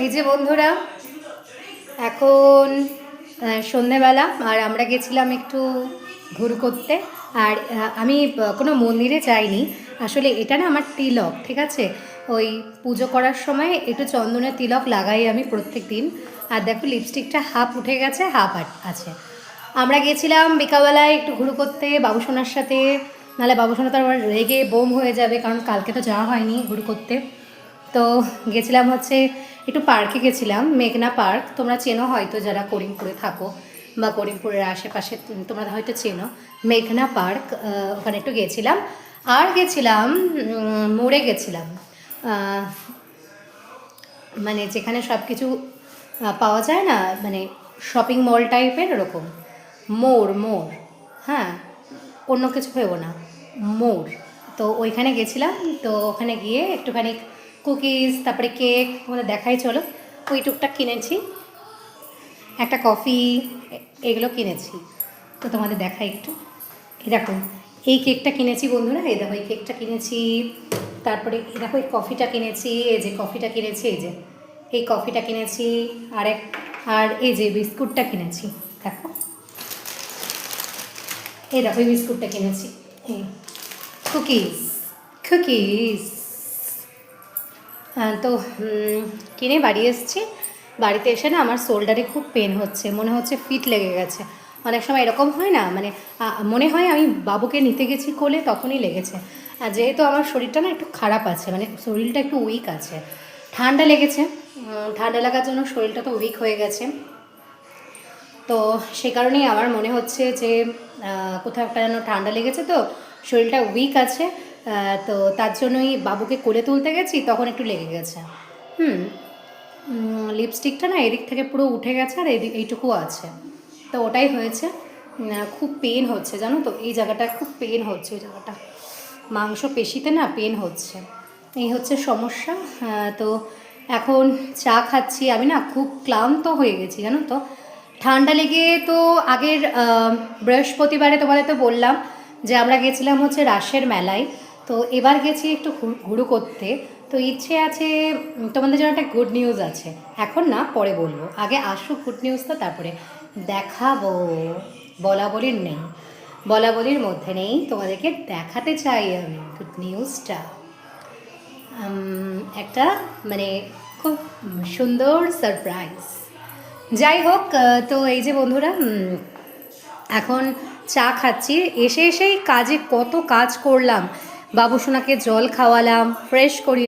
এই যে বন্ধুরা, এখন সন্ধেবেলা আর আমরা গেছিলাম একটু ঘুরু করতে। আর আমি কোনো মন্দিরে যাইনি, আসলে এটা না আমার তিলক, ঠিক আছে? ওই পুজো করার সময় একটু চন্দনের তিলক লাগাই আমি প্রত্যেক দিন। আর দেখো লিপস্টিকটা হাফ উঠে গেছে, হাফ আছে। আমরা গেছিলাম বিকালবেলায় একটু ঘুরু করতে বাবুসোনার সাথে, নাহলে বাবুসোনা তো আবার রেগে বোম হয়ে যাবে, কারণ কালকে তো যাওয়া হয়নি ঘুরু করতে। তো গেছিলাম হচ্ছে একটু পার্কে গেছিলাম, মেঘনা পার্ক। তোমরা চেনো হয়তো যারা করিমপুরে থাকো বা করিমপুরের আশেপাশে, তোমরা হয়তো চেনো মেঘনা পার্ক। ওখানে একটু গেছিলাম। আর গেছিলাম মোড়ে গেছিলাম, মানে যেখানে সব কিছু পাওয়া যায় না, মানে শপিং মল টাইপের ওরকম। মোড় মোড়, হ্যাঁ, অন্য কিছু ভেবো না, মোড়। তো ওইখানে গেছিলাম। তো ওখানে গিয়ে একটুখানি কুকিজ, তারপরে কেক, তোমাদের দেখাই চলো। ওই টুকটাক কিনেছি, একটা কফি, এগুলো কিনেছি। তো তোমাদের দেখাই একটু। এই দেখো, এই কেকটা কিনেছি বন্ধুরা, এই দেখো এই কেকটা কিনেছি। তারপরে এই দেখো এই কফিটা কিনেছি, এই যে কফিটা কিনেছি, এই যে এই কফিটা কিনেছি। আর এই যে বিস্কুটটা কিনেছি, দেখো এই দেখো এই বিস্কুটটা কিনেছি, এই কুকিজ কুকিজ। তো কিনে বাড়ি এসেছি। বাড়িতে এসে না আমার শোল্ডারে খুব পেন হচ্ছে, মনে হচ্ছে ফিট লেগে গেছে। অনেক সময় এরকম হয় না, মানে মনে হয় আমি বাবুকে নিতে গেছি কোলে, তখনই লেগেছে। আর যেহেতু আমার শরীরটা না একটু খারাপ আছে, মানে শরীরটা একটু উইক আছে, ঠান্ডা লেগেছে। ঠান্ডা লাগার জন্য শরীরটা তো উইক হয়ে গেছে। তো সে কারণেই আমার মনে হচ্ছে যে কোথাও একটা যেন ঠান্ডা লেগেছে, তো শরীরটা উইক আছে। তো তার জন্যই বাবুকে কোলে তুলতে গেছি, তখন একটু লেগে গেছে। লিপস্টিকটা না এদিক থেকে পুরো উঠে গেছে, আর এইটুকু আছে। তো ওটাই হয়েছে। খুব পেন হচ্ছে জানো তো, এই জায়গাটা খুব পেন হচ্ছে, ওই জায়গাটা মাংস পেশিতে না পেন হচ্ছে। এই হচ্ছে সমস্যা। তো এখন চা খাচ্ছি। আমি না খুব ক্লান্ত হয়ে গেছি জানো তো, ঠান্ডা লেগে। তো আগের বৃহস্পতিবারে তোমাদের তো বললাম যে আমরা গেছিলাম হচ্ছে রাসের মেলায়। তো এবার গেছি একটু ঘুরু করতে। তো ইচ্ছে আছে, তোমাদের জন্য একটা গুড নিউজ আছে। এখন না, পরে বলবো, আগে আসুক গুড নিউজটা, তারপরে দেখাবো। বলা বলির নেই, বলা বলির মধ্যে নেই, তোমাদেরকে দেখাতে চাই আমি গুড নিউজটা। একটা মানে খুব সুন্দর সারপ্রাইজ। যাই হোক, তো এই যে বন্ধুরা, এখন চা খাচ্ছি। এসে এসেই কাজে কত কাজ করলাম, বাবুসোনাকে জল খাওয়ালাম, ফ্রেশ করি।